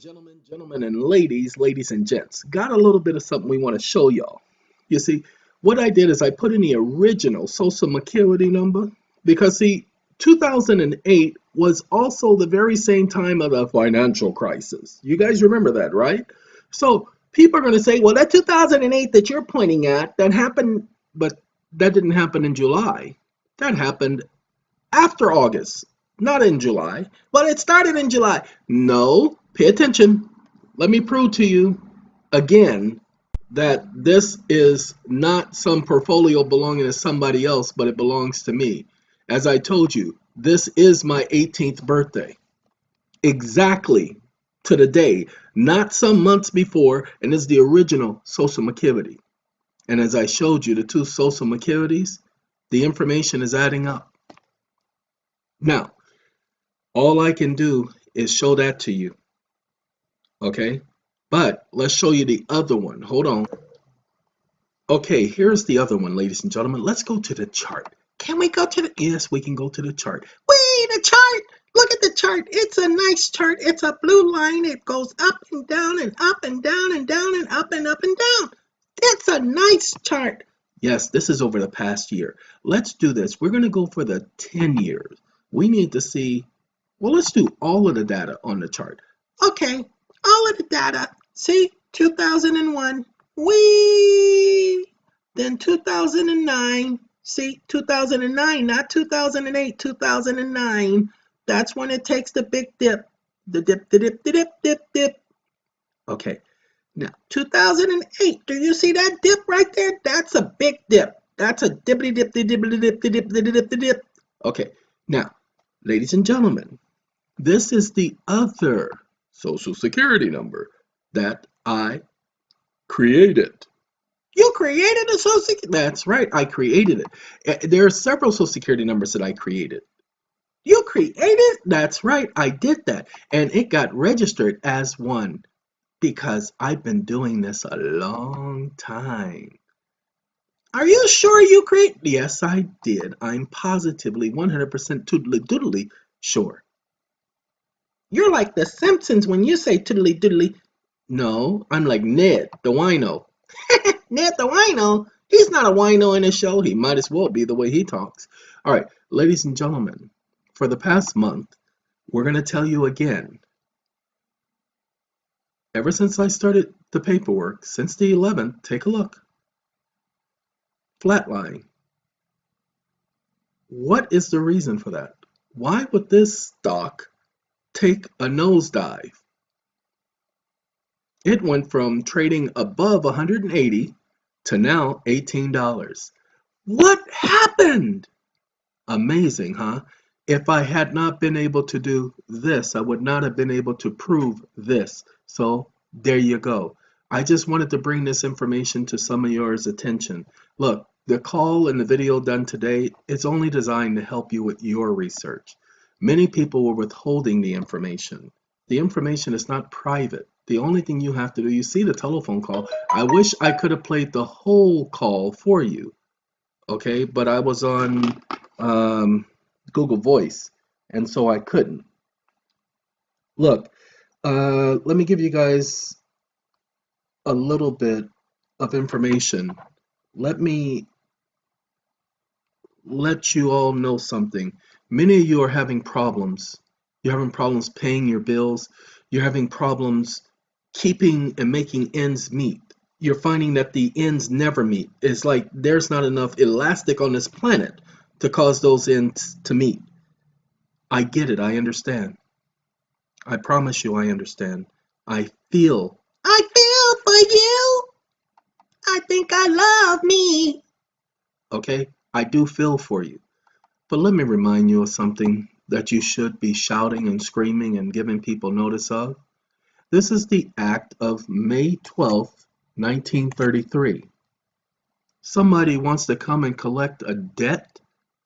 gentlemen and ladies and gents, got a little bit of something we want to show y'all. You see, what I did is I put in the original social security number because, see, 2008 was also the very same time of the financial crisis. You guys remember that, right? So people are going to say, well, that 2008 that you're pointing at, that happened, but that didn't happen in July. That happened after August, not in July, but it started in July. No, pay attention. Let me prove to you again that this is not some portfolio belonging to somebody else, but it belongs to me. As I told you, this is my 18th birthday. Exactly to the day, not some months before, and it's the original Social Security. And as I showed you, the two Social Securities, the information is adding up. Now, all I can do is show that to you, okay? But let's show you the other one. Hold on. Okay, here's the other one, ladies and gentlemen. Let's go to the chart. Can we go to the... Yes, we can go to the chart. Wait, the chart! Look at the chart. It's a nice chart. It's a blue line. It goes up and down and up and down and down and up and up and down. That's a nice chart. Yes, this is over the past year. Let's do this. We're going to go for the 10 years. We need to see... Well, let's do all of the data on the chart. Okay, all of the data. See, 2001. Whee! Then 2009. See, 2009, not 2008, 2009. That's when it takes the big dip. The dip, the dip, the dip, dip, dip. Okay, now 2008. Do you see that dip right there? That's a big dip. That's a dippity dip, the dippity dip, the dip, the dip, the dip. Okay, now, ladies and gentlemen, this is the other Social Security number that I created. You created a Social Security? That's right, I created it. There are several Social Security numbers that I created. You created? That's right, I did that. And it got registered as one because I've been doing this a long time. Are you sure you created? Yes, I did. I'm positively 100% doodly sure. You're like the Simpsons when you say toodly doodly. No, I'm like Ned, the wino. Ned the wino? He's not a wino in his show. He might as well be the way he talks. All right, ladies and gentlemen, for the past month, we're going to tell you again. Ever since I started the paperwork, since the 11th, take a look. Flatline. What is the reason for that? Why would this stock take a nosedive? It went from trading above 180 to now $18. What happened? Amazing, huh? If I had not been able to do this, I would not have been able to prove this. So there you go. I just wanted to bring this information to some of yours attention. Look, the call and the video done today is only designed to help you with your research. Many people were withholding the information. The information is not private. The only thing you have to do, you see the telephone call. I wish I could have played the whole call for you, okay? But I was on Google Voice, and so I couldn't. Look, let me give you guys a little bit of information. Let me let you all know something. Many of you are having problems. You're having problems paying your bills. You're having problems keeping and making ends meet. You're finding that the ends never meet. It's like there's not enough elastic on this planet to cause those ends to meet. I get it. I understand. I promise you I understand. I feel for you. I think I love me. Okay? I do feel for you. But let me remind you of something that you should be shouting and screaming and giving people notice of. This is the act of May 12th, 1933. Somebody wants to come and collect a debt?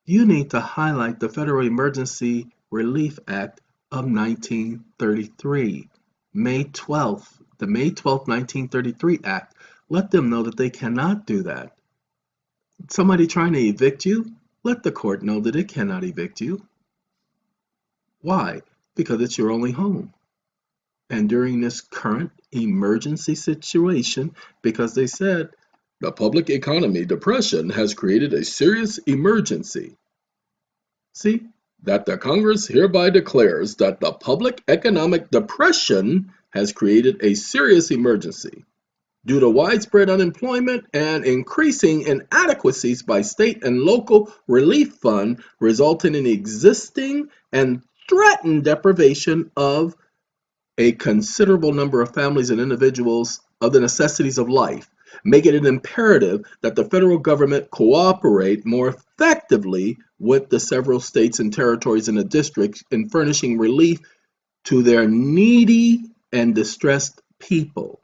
You need to highlight the Federal Emergency Relief Act of 1933. May 12th, the May 12th, 1933 Act. Let them know that they cannot do that. Somebody trying to evict you? Let the court know that it cannot evict you. Why? Because it's your only home. And during this current emergency situation, because they said the public economy depression has created a serious emergency. See, that the Congress hereby declares that the public economic depression has created a serious emergency due to widespread unemployment and increasing inadequacies by state and local relief fund, resulting in existing and threatened deprivation of a considerable number of families and individuals of the necessities of life, making it imperative that the federal government cooperate more effectively with the several states and territories and the districts in furnishing relief to their needy and distressed people.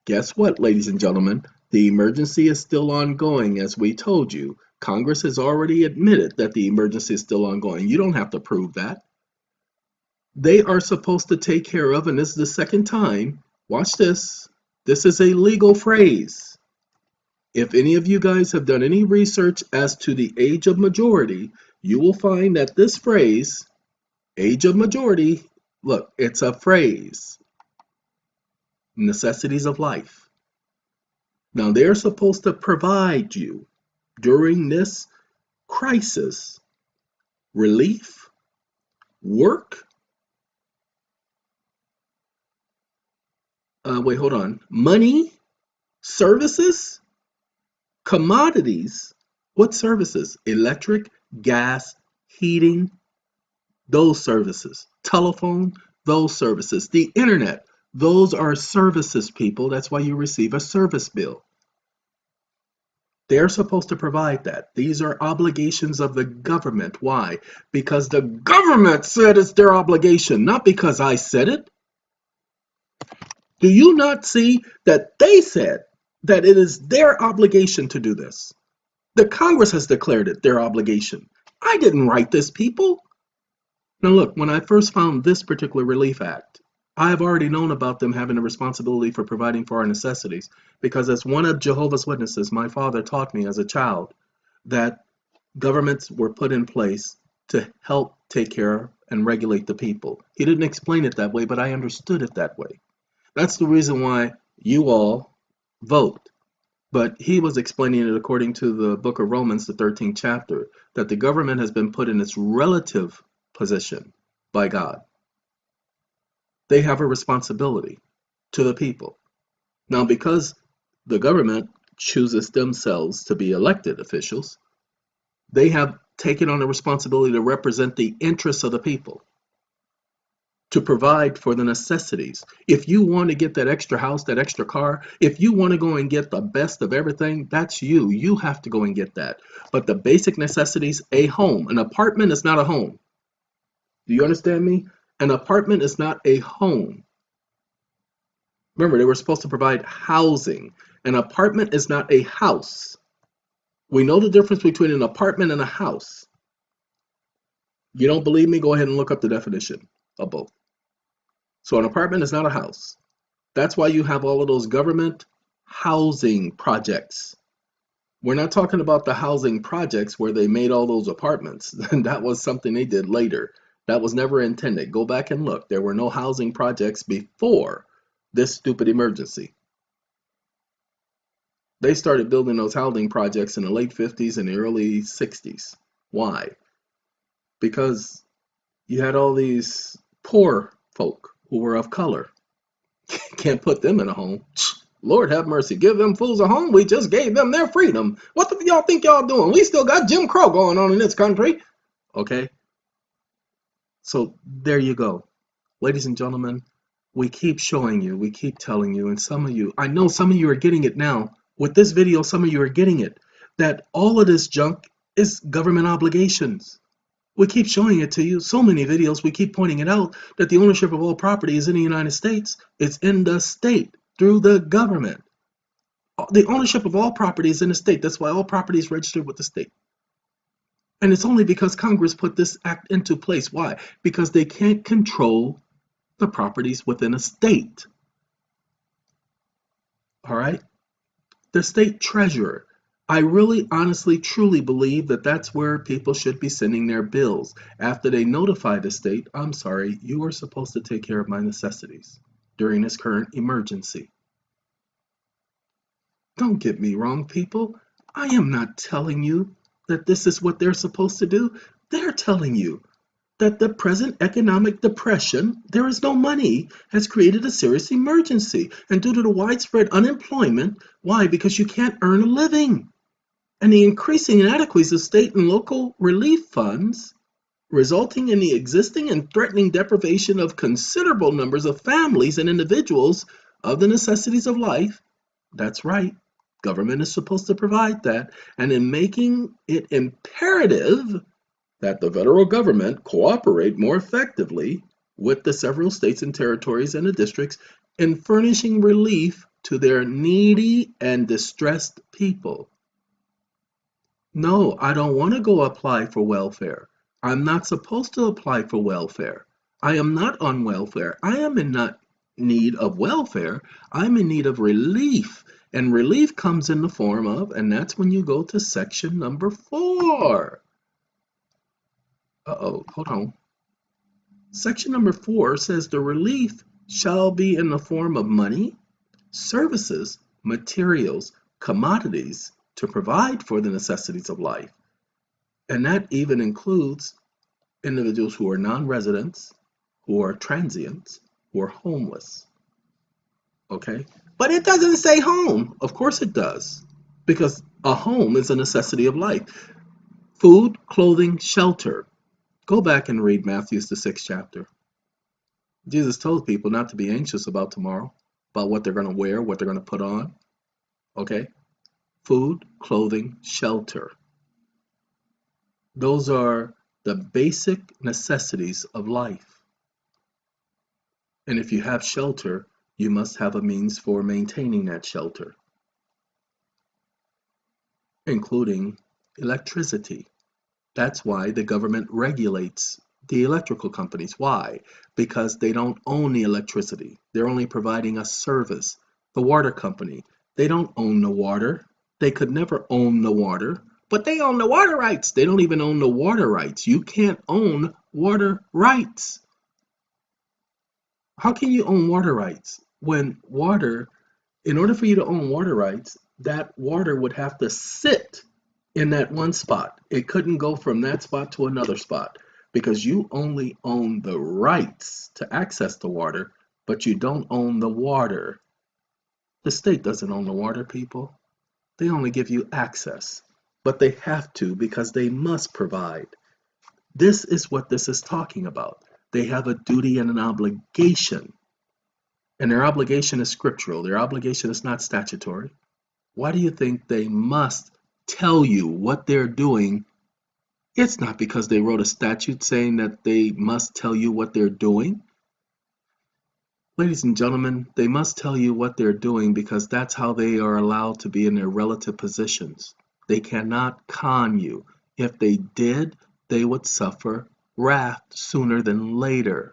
Guess what, ladies and gentlemen? The emergency is still ongoing, as we told you. Congress has already admitted that the emergency is still ongoing. You don't have to prove that. They are supposed to take care of, and this is the second time, watch this. This is a legal phrase. If any of you guys have done any research as to the age of majority, you will find that this phrase, age of majority, look, it's a phrase. Necessities of life. Now, they're supposed to provide you during this crisis relief, work, hold on, money, services, commodities. What services? Electric, gas, heating, those services. Telephone, those services. The internet, those are services, people. That's why you receive a service bill. They're supposed to provide that. These are obligations of the government. Why? Because the government said it's their obligation, not because I said it. Do you not see that they said that it is their obligation to do this? The Congress has declared it their obligation. I didn't write this, people. Now look, when I first found this particular Relief Act, I have already known about them having a responsibility for providing for our necessities, because as one of Jehovah's Witnesses, my father taught me as a child that governments were put in place to help take care and regulate the people. He didn't explain it that way, but I understood it that way. That's the reason why you all vote. But he was explaining it according to the book of Romans, the 13th chapter, that the government has been put in its relative position by God. They have a responsibility to the people. Now, because the government chooses themselves to be elected officials, they have taken on the responsibility to represent the interests of the people, to provide for the necessities. If you want to get that extra house, that extra car, if you want to go and get the best of everything, that's you. You have to go and get that. But the basic necessities, a home, an apartment is not a home. Do you understand me? An apartment is not a home. Remember, they were supposed to provide housing. An apartment is not a house. We know the difference between an apartment and a house. You don't believe me? Go ahead and look up the definition of both. So an apartment is not a house. That's why you have all of those government housing projects. We're not talking about the housing projects where they made all those apartments. That was something they did later. That was never intended. Go back and look. There were no housing projects before this stupid emergency. They started building those housing projects in the late 50s and the early 60s. Why? Because you had all these poor folk who were of color. Can't put them in a home. Lord have mercy. Give them fools a home. We just gave them their freedom. What the y'all think y'all doing? We still got Jim Crow going on in this country. Okay? So there you go. Ladies and gentlemen, we keep showing you, we keep telling you, and some of you, I know some of you are getting it now. With this video, some of you are getting it, that all of this junk is government obligations. We keep showing it to you. So many videos, we keep pointing it out, that the ownership of all property is in the United States. It's in the state through the government. The ownership of all property is in the state. That's why all property is registered with the state. And it's only because Congress put this act into place. Why? Because they can't control the properties within a state. All right? The state treasurer. I really, honestly, truly believe that that's where people should be sending their bills. After they notify the state, I'm sorry, you are supposed to take care of my necessities. during this current emergency. Don't get me wrong, people. I am not telling you that this is what they're supposed to do. They're telling you that the present economic depression, there is no money, has created a serious emergency. And due to the widespread unemployment, why? Because you can't earn a living. And the increasing inadequacies of state and local relief funds, resulting in the existing and threatening deprivation of considerable numbers of families and individuals of the necessities of life. That's right. Government is supposed to provide that. And in making it imperative that the federal government cooperate more effectively with the several states and territories and the districts in furnishing relief to their needy and distressed people. No, I don't want to go apply for welfare. I'm not supposed to apply for welfare. I am not on welfare. I am in not need of welfare. I'm in need of relief. And relief comes in the form of, and that's when you go to section number 4. Hold on. Section number 4 says the relief shall be in the form of money, services, materials, commodities to provide for the necessities of life. And that even includes individuals who are non-residents, who are transients, who are homeless. Okay? But it doesn't say home. Of course it does. Because a home is a necessity of life. Food, clothing, shelter. Go back and read Matthew, the 6th chapter. Jesus told people not to be anxious about tomorrow, about what they're going to wear, what they're going to put on. Okay? Food, clothing, shelter. Those are the basic necessities of life. And if you have shelter, you must have a means for maintaining that shelter, including electricity. That's why the government regulates the electrical companies. Why? Because they don't own the electricity. They're only providing a service. The water company, they don't own the water. They could never own the water, but they own the water rights. They don't even own the water rights. You can't own water rights. How can you own water rights when water, in order for you to own water rights, that water would have to sit in that one spot. It couldn't go from that spot to another spot because you only own the rights to access the water, but you don't own the water. The state doesn't own the water, people. They only give you access, but they have to because they must provide. This is what this is talking about. They have a duty and an obligation, and their obligation is scriptural. Their obligation is not statutory. Why do you think they must tell you what they're doing? It's not because they wrote a statute saying that they must tell you what they're doing. Ladies and gentlemen, they must tell you what they're doing because that's how they are allowed to be in their relative positions. They cannot con you. If they did, they would suffer wrath sooner than later.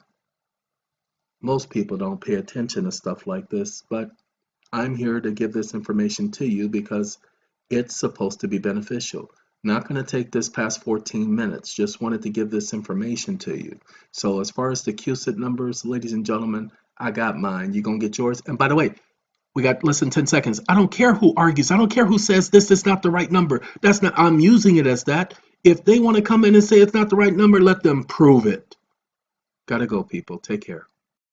Most people don't pay attention to stuff like this, but I'm here to give this information to you because it's supposed to be beneficial. Not going to take this past 14 minutes. Just wanted to give this information to you. So as far as the Cusip numbers, ladies and gentlemen, I got mine. You going to get yours? And by the way, we got less than 10 seconds. I don't care who argues. I don't care who says this is not the right number. That's not, I'm using it as that. If they want to come in and say it's not the right number, let them prove it. Gotta go, people. Take care.